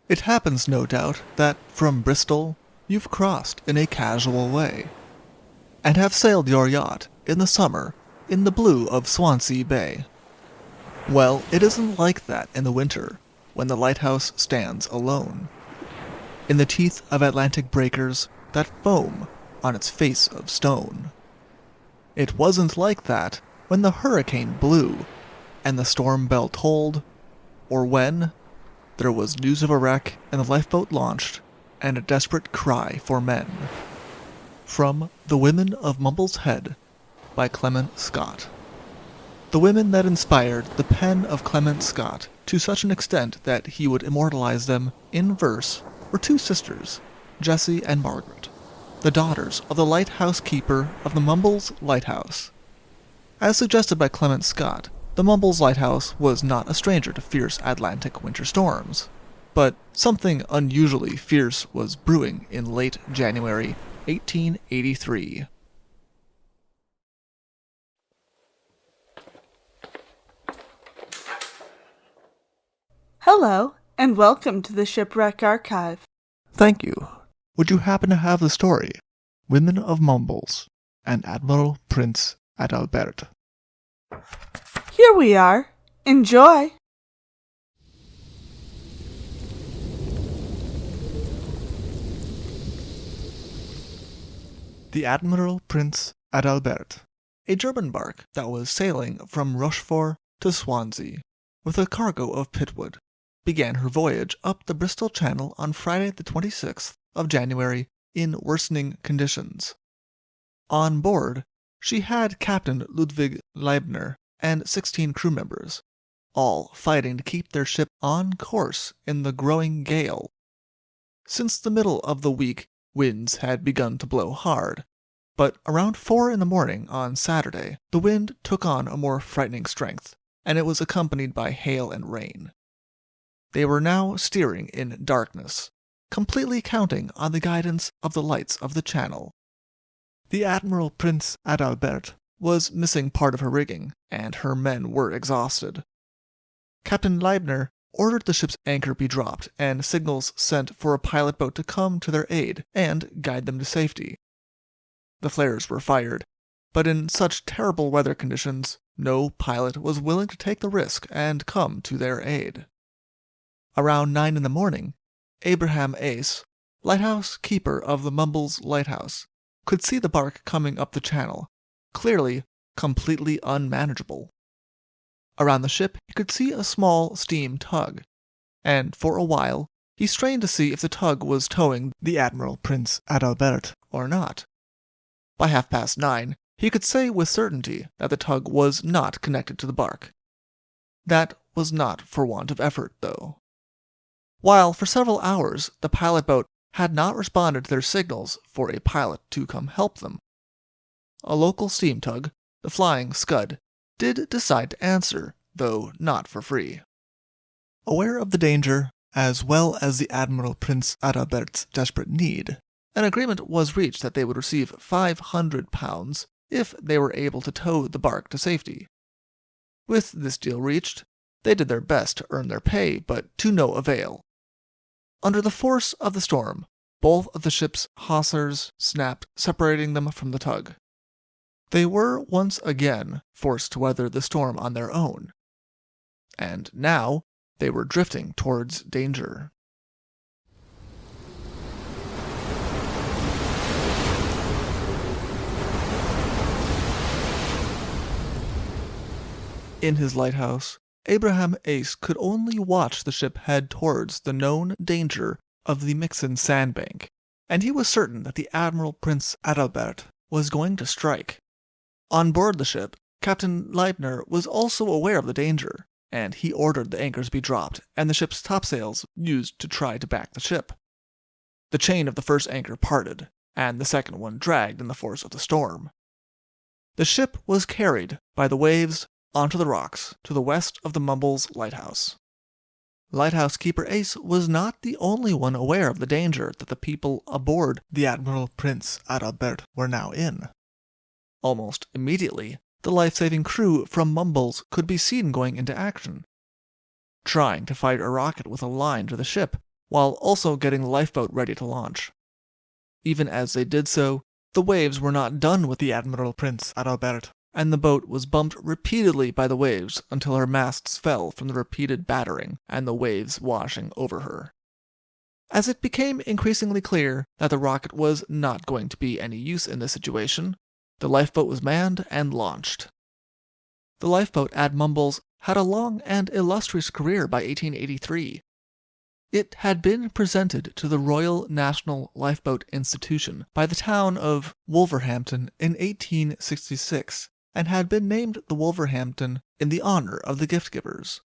It happens, no doubt, that from Bristol you've crossed in a casual way, and have sailed your yacht in the summer in the blue of Swansea Bay. Well, it isn't like that in the winter, when the lighthouse stands alone, in the teeth of Atlantic breakers that foam on its face of stone. It wasn't like that when the hurricane blew and the storm bell tolled, or when there was news of a wreck and the lifeboat launched and a desperate cry for men. From The Women of Mumbles Head by Clement Scott. The women that inspired the pen of Clement Scott to such an extent that he would immortalize them in verse were two sisters, Jessie and Margaret, the daughters of the lighthouse keeper of the Mumbles Lighthouse. As suggested by Clement Scott, the Mumbles Lighthouse was not a stranger to fierce Atlantic winter storms, but something unusually fierce was brewing in late January 1883. Hello, and welcome to the Shipwreck Archive. Thank you. Would you happen to have the story, Women of Mumbles and Admiral Prinz Adalbert? Here we are. Enjoy! The Admiral Prinz Adalbert, a German bark that was sailing from Rochefort to Swansea with a cargo of pitwood, began her voyage up the Bristol Channel on Friday the 26th of January in worsening conditions. On board, she had Captain Ludwig Leibner and 16 crew members, all fighting to keep their ship on course in the growing gale. Since the middle of the week, winds had begun to blow hard, but around 4 in the morning on Saturday, the wind took on a more frightening strength, and it was accompanied by hail and rain. They were now steering in darkness, completely counting on the guidance of the lights of the channel. The Admiral Prinz Adalbert was missing part of her rigging, and her men were exhausted. Captain Leibner ordered the ship's anchor be dropped and signals sent for a pilot boat to come to their aid and guide them to safety. The flares were fired, but in such terrible weather conditions, no pilot was willing to take the risk and come to their aid. Around 9 in the morning, Abraham Ace, lighthouse keeper of the Mumbles Lighthouse, could see the bark coming up the channel, clearly completely unmanageable. Around the ship he could see a small steam tug, and for a while he strained to see if the tug was towing the Admiral Prinz Adalbert or not. By 9:30, he could say with certainty that the tug was not connected to the bark. That was not for want of effort, though. While for several hours the pilot boat had not responded to their signals for a pilot to come help them, a local steam tug, the Flying Scud, did decide to answer, though not for free. Aware of the danger, as well as the Admiral Prinz Adalbert's desperate need, an agreement was reached that they would receive £500 if they were able to tow the bark to safety. With this deal reached, they did their best to earn their pay, but to no avail. Under the force of the storm, both of the ship's hawsers snapped, separating them from the tug. They were once again forced to weather the storm on their own, and now they were drifting towards danger. In his lighthouse, Abraham Ace could only watch the ship head towards the known danger of the Mixen sandbank, and he was certain that the Admiral Prinz Adalbert was going to strike. On board the ship, Captain Leibner was also aware of the danger, and he ordered the anchors be dropped and the ship's topsails used to try to back the ship. The chain of the first anchor parted, and the second one dragged in the force of the storm. The ship was carried by the waves onto the rocks to the west of the Mumbles Lighthouse. Lighthouse keeper Ace was not the only one aware of the danger that the people aboard the Admiral Prinz Adalbert were now in. Almost immediately, the life-saving crew from Mumbles could be seen going into action. Trying to fire a rocket with a line to the ship, while also getting the lifeboat ready to launch. Even as they did so, the waves were not done with the Admiral Prinz Adalbert, and the boat was bumped repeatedly by the waves until her masts fell from the repeated battering and the waves washing over her. As it became increasingly clear that the rocket was not going to be any use in this situation, the lifeboat was manned and launched. The lifeboat at Mumbles had a long and illustrious career by 1883. It had been presented to the Royal National Lifeboat Institution by the town of Wolverhampton in 1866, and had been named the Wolverhampton in the honor of the gift-givers.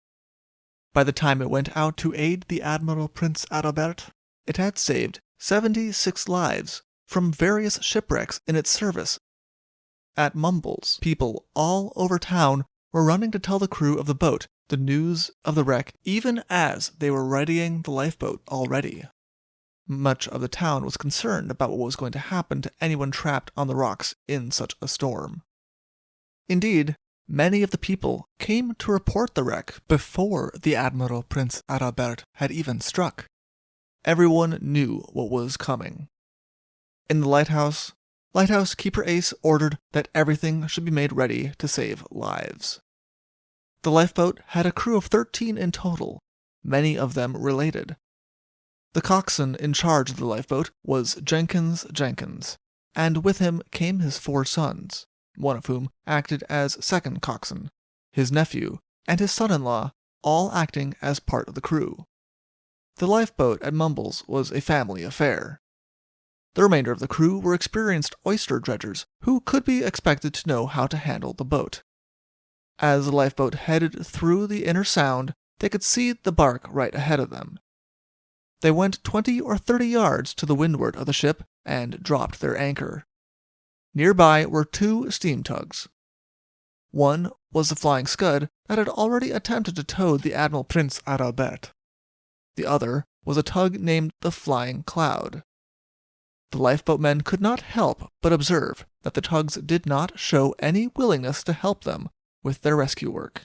By the time it went out to aid the Admiral Prinz Adalbert, it had saved 76 lives from various shipwrecks in its service. At Mumbles, people all over town were running to tell the crew of the boat the news of the wreck even as they were readying the lifeboat already. Much of the town was concerned about what was going to happen to anyone trapped on the rocks in such a storm. Indeed, many of the people came to report the wreck before the Admiral Prinz Adalbert had even struck. Everyone knew what was coming. In the lighthouse Keeper Ace ordered that everything should be made ready to save lives. The lifeboat had a crew of 13 in total, many of them related. The coxswain in charge of the lifeboat was Jenkins, and with him came his 4 sons, one of whom acted as second coxswain, his nephew, and his son-in-law, all acting as part of the crew. The lifeboat at Mumbles was a family affair. The remainder of the crew were experienced oyster dredgers who could be expected to know how to handle the boat. As the lifeboat headed through the inner sound, they could see the bark right ahead of them. They went 20 or 30 yards to the windward of the ship and dropped their anchor. Nearby were 2 steam tugs. One was the Flying Scud that had already attempted to tow the Admiral Prinz Adalbert. The other was a tug named the Flying Cloud. The lifeboatmen could not help but observe that the tugs did not show any willingness to help them with their rescue work.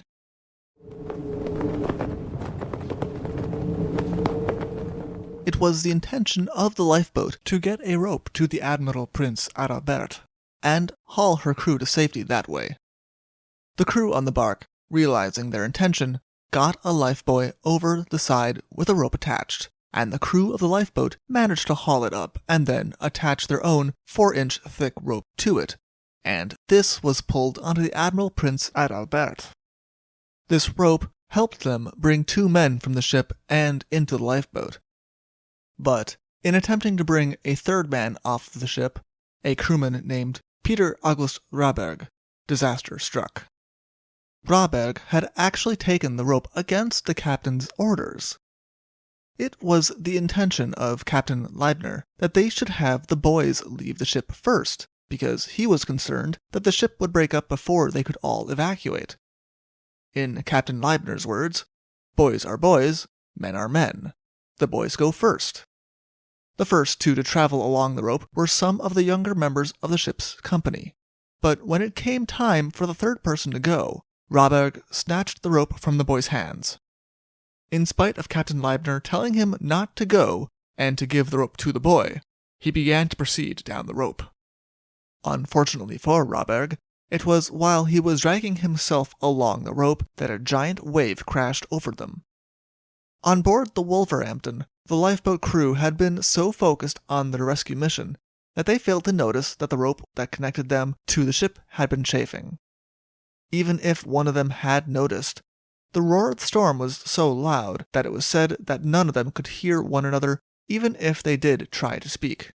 It was the intention of the lifeboat to get a rope to the Admiral Prinz Adalbert and haul her crew to safety that way. The crew on the bark, realizing their intention, got a lifebuoy over the side with a rope attached, and the crew of the lifeboat managed to haul it up and then attach their own 4-inch thick rope to it, and this was pulled onto the Admiral Prinz Adalbert. This rope helped them bring 2 men from the ship and into the lifeboat. But, in attempting to bring a 3rd man off the ship, a crewman named Peter August Raberg, disaster struck. Raberg had actually taken the rope against the captain's orders. It was the intention of Captain Leibner that they should have the boys leave the ship first, because he was concerned that the ship would break up before they could all evacuate. In Captain Leibner's words, "Boys are boys, men are men. The boys go first." The first 2 to travel along the rope were some of the younger members of the ship's company. But when it came time for the 3rd person to go, Raberg snatched the rope from the boy's hands. In spite of Captain Leibner telling him not to go and to give the rope to the boy, he began to proceed down the rope. Unfortunately for Raberg, it was while he was dragging himself along the rope that a giant wave crashed over them. On board the Wolverhampton, the lifeboat crew had been so focused on their rescue mission that they failed to notice that the rope that connected them to the ship had been chafing. Even if one of them had noticed, the roar of the storm was so loud that it was said that none of them could hear one another even if they did try to speak.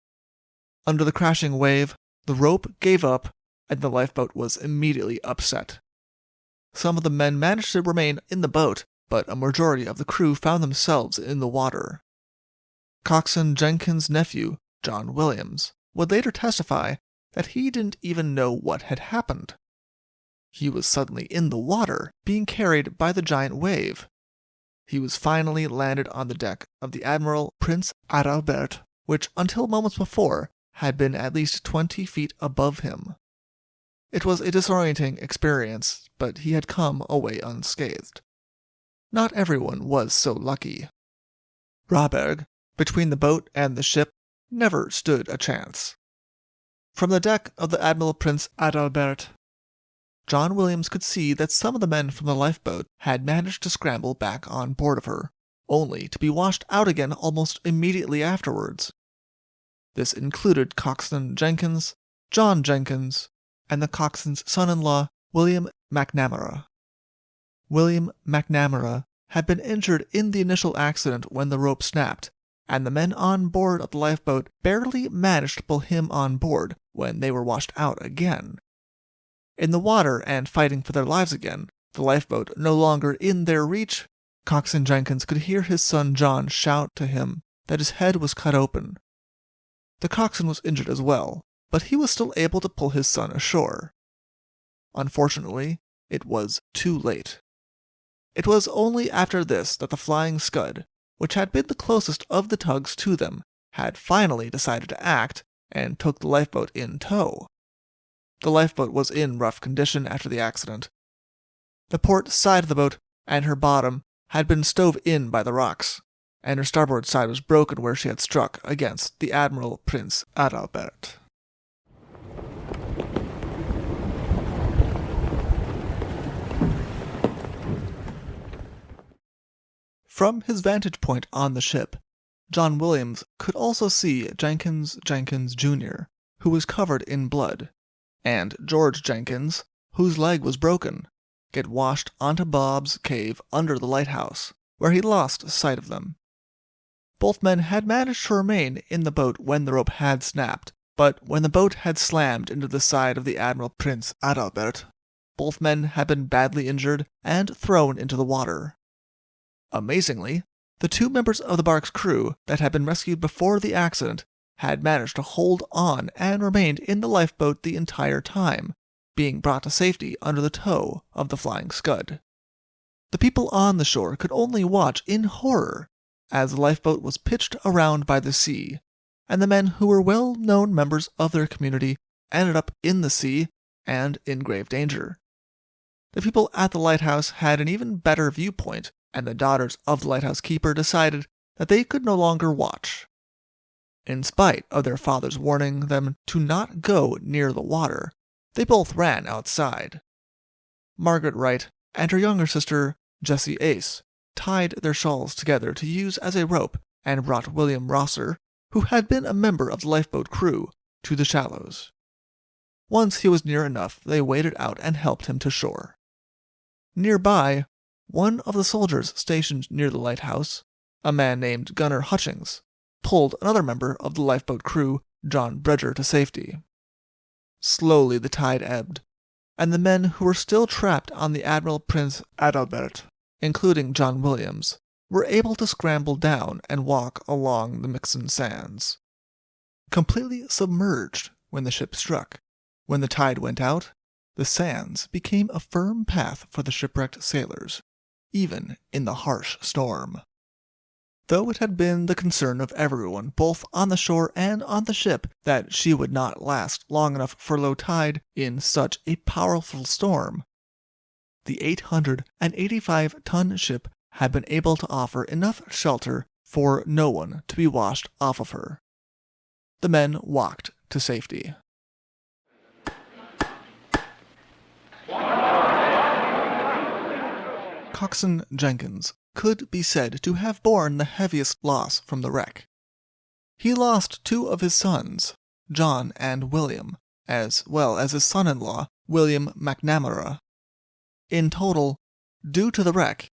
Under the crashing wave, the rope gave up and the lifeboat was immediately upset. Some of the men managed to remain in the boat, but a majority of the crew found themselves in the water. Coxswain Jenkins' nephew, John Williams, would later testify that he didn't even know what had happened. He was suddenly in the water, being carried by the giant wave. He was finally landed on the deck of the Admiral Prinz Adalbert, which until moments before had been at least 20 feet above him. It was a disorienting experience, but he had come away unscathed. Not everyone was so lucky. Raberg, between the boat and the ship never stood a chance. From the deck of the Admiral Prinz Adalbert, John Williams could see that some of the men from the lifeboat had managed to scramble back on board of her, only to be washed out again almost immediately afterwards. This included Coxswain Jenkins, John Jenkins, and the coxswain's son-in-law, William McNamara. William McNamara had been injured in the initial accident when the rope snapped, and the men on board of the lifeboat barely managed to pull him on board when they were washed out again. In the water and fighting for their lives again, the lifeboat no longer in their reach, Coxswain Jenkins could hear his son John shout to him that his head was cut open. The coxswain was injured as well, but he was still able to pull his son ashore. Unfortunately, it was too late. It was only after this that the Flying Scud, which had been the closest of the tugs to them, had finally decided to act and took the lifeboat in tow. The lifeboat was in rough condition after the accident. The port side of the boat and her bottom had been stove in by the rocks, and her starboard side was broken where she had struck against the Admiral Prinz Adalbert. From his vantage point on the ship, John Williams could also see Jenkins Jr., who was covered in blood, and George Jenkins, whose leg was broken, get washed onto Bob's cave under the lighthouse, where he lost sight of them. Both men had managed to remain in the boat when the rope had snapped, but when the boat had slammed into the side of the Admiral Prinz Adalbert, both men had been badly injured and thrown into the water. Amazingly, the two members of the bark's crew that had been rescued before the accident had managed to hold on and remained in the lifeboat the entire time, being brought to safety under the tow of the Flying Scud. The people on the shore could only watch in horror as the lifeboat was pitched around by the sea, and the men who were well-known members of their community ended up in the sea and in grave danger. The people at the lighthouse had an even better viewpoint, and the daughters of the lighthouse keeper decided that they could no longer watch. In spite of their father's warning them to not go near the water, they both ran outside. Margaret Wright and her younger sister, Jessie Ace, tied their shawls together to use as a rope and brought William Rosser, who had been a member of the lifeboat crew, to the shallows. Once he was near enough, they waded out and helped him to shore. Nearby, one of the soldiers stationed near the lighthouse, a man named Gunner Hutchings, pulled another member of the lifeboat crew, John Bridger, to safety. Slowly the tide ebbed, and the men who were still trapped on the Admiral Prinz Adalbert, including John Williams, were able to scramble down and walk along the Mixen sands. Completely submerged when the ship struck, when the tide went out, the sands became a firm path for the shipwrecked sailors, even in the harsh storm. Though it had been the concern of everyone, both on the shore and on the ship, that she would not last long enough for low tide in such a powerful storm, the 885-ton ship had been able to offer enough shelter for no one to be washed off of her. The men walked to safety. Coxswain Jenkins could be said to have borne the heaviest loss from the wreck. He lost two of his sons, John and William, as well as his son-in-law, William McNamara. In total, due to the wreck,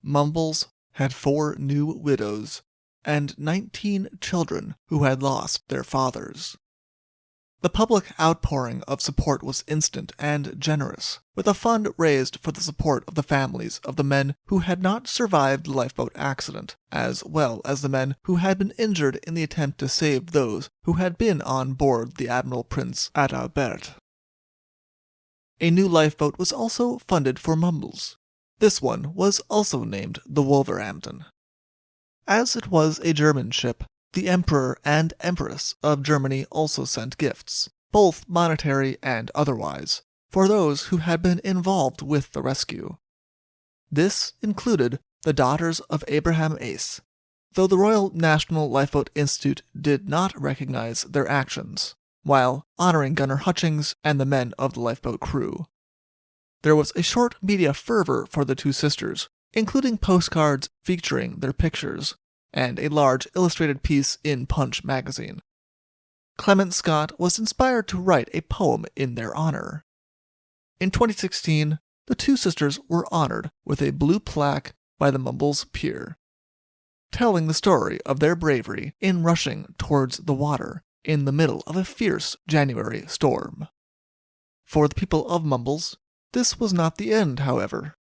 Mumbles had 4 new widows and 19 children who had lost their fathers. The public outpouring of support was instant and generous, with a fund raised for the support of the families of the men who had not survived the lifeboat accident, as well as the men who had been injured in the attempt to save those who had been on board the Admiral Prinz Adalbert. A new lifeboat was also funded for Mumbles. This one was also named the Wolverhampton. As it was a German ship, the Emperor and Empress of Germany also sent gifts, both monetary and otherwise, for those who had been involved with the rescue. This included the daughters of Abraham Ace, though the Royal National Lifeboat Institute did not recognize their actions, while honoring Gunner Hutchings and the men of the lifeboat crew. There was a short media fervor for the two sisters, including postcards featuring their pictures, and a large illustrated piece in Punch magazine. Clement Scott was inspired to write a poem in their honor. In 2016, the two sisters were honored with a blue plaque by the Mumbles Pier, telling the story of their bravery in rushing towards the water in the middle of a fierce January storm. For the people of Mumbles, this was not the end, however.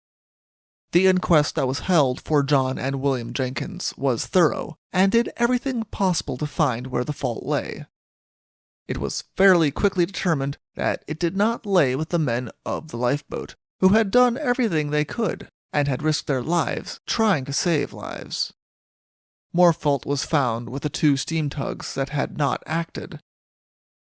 The inquest that was held for John and William Jenkins was thorough and did everything possible to find where the fault lay. It was fairly quickly determined that it did not lay with the men of the lifeboat, who had done everything they could and had risked their lives trying to save lives. More fault was found with the two steam tugs that had not acted.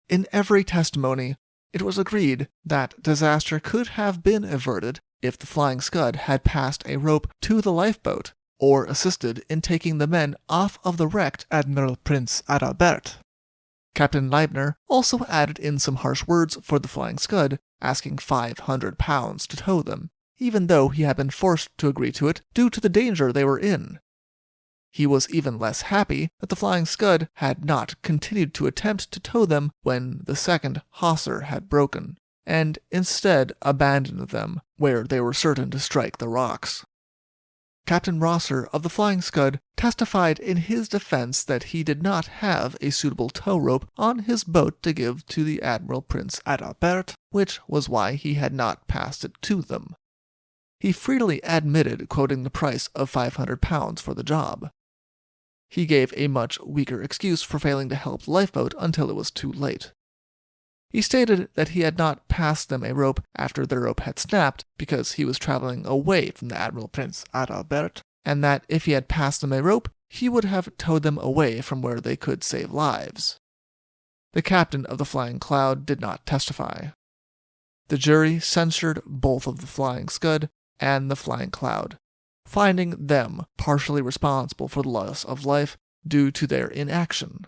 In every testimony, it was agreed that disaster could have been averted if the Flying Scud had passed a rope to the lifeboat or assisted in taking the men off of the wrecked Admiral Prinz Adalbert. Captain Leibner also added in some harsh words for the Flying Scud, asking £500 to tow them, even though he had been forced to agree to it due to the danger they were in. He was even less happy that the Flying Scud had not continued to attempt to tow them when the second hawser had broken, and instead abandoned them where they were certain to strike the rocks. Captain Rosser of the Flying Scud testified in his defense that he did not have a suitable tow rope on his boat to give to the Admiral Prinz Adalbert, which was why he had not passed it to them. He freely admitted quoting the price of £500 for the job. He gave a much weaker excuse for failing to help the lifeboat until it was too late. He stated that he had not passed them a rope after their rope had snapped because he was traveling away from the Admiral Prinz Adalbert, and that if he had passed them a rope, he would have towed them away from where they could save lives. The captain of the Flying Cloud did not testify. The jury censured both of the Flying Scud and the Flying Cloud, finding them partially responsible for the loss of life due to their inaction.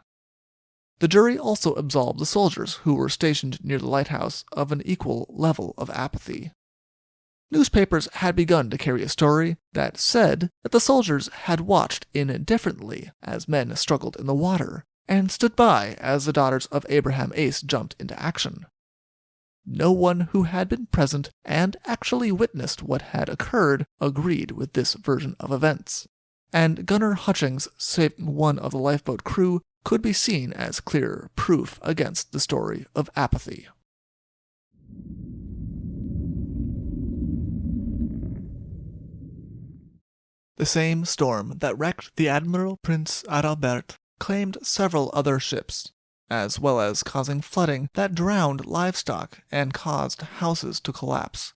The jury also absolved the soldiers who were stationed near the lighthouse of an equal level of apathy. Newspapers had begun to carry a story that said that the soldiers had watched indifferently as men struggled in the water, and stood by as the daughters of Abraham Ace jumped into action. No one who had been present and actually witnessed what had occurred agreed with this version of events, and Gunner Hutchings saving one of the lifeboat crew could be seen as clear proof against the story of apathy. The same storm that wrecked the Admiral Prinz Adalbert claimed several other ships, as well as causing flooding that drowned livestock and caused houses to collapse.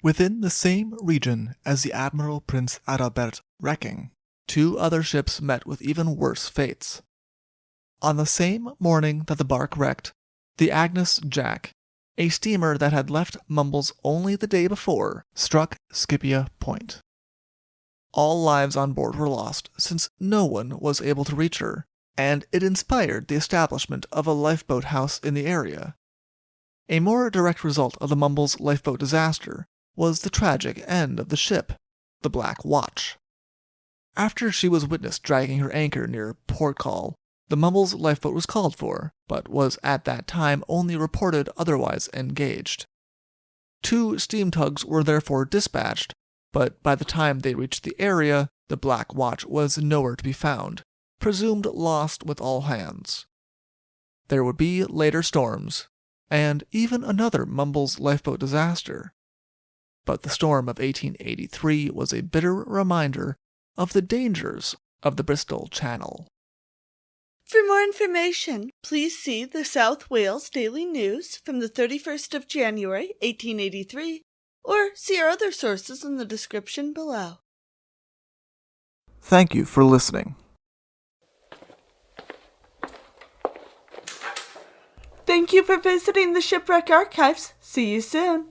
Within the same region as the Admiral Prinz Adalbert wrecking, two other ships met with even worse fates. On the same morning that the bark wrecked, the Agnes Jack, a steamer that had left Mumbles only the day before, struck Scipia Point. All lives on board were lost since no one was able to reach her, and it inspired the establishment of a lifeboat house in the area. A more direct result of the Mumbles lifeboat disaster was the tragic end of the ship, the Black Watch. After she was witnessed dragging her anchor near Port Call, the Mumbles lifeboat was called for, but was at that time only reported otherwise engaged. 2 steam tugs were therefore dispatched, but by the time they reached the area, the Black Watch was nowhere to be found, presumed lost with all hands. There would be later storms, and even another Mumbles lifeboat disaster. But the storm of 1883 was a bitter reminder of the dangers of the Bristol Channel. For more information, please see the South Wales Daily News from the 31st of January, 1883, or see our other sources in the description below. Thank you for listening. Thank you for visiting the Shipwreck Archives. See you soon.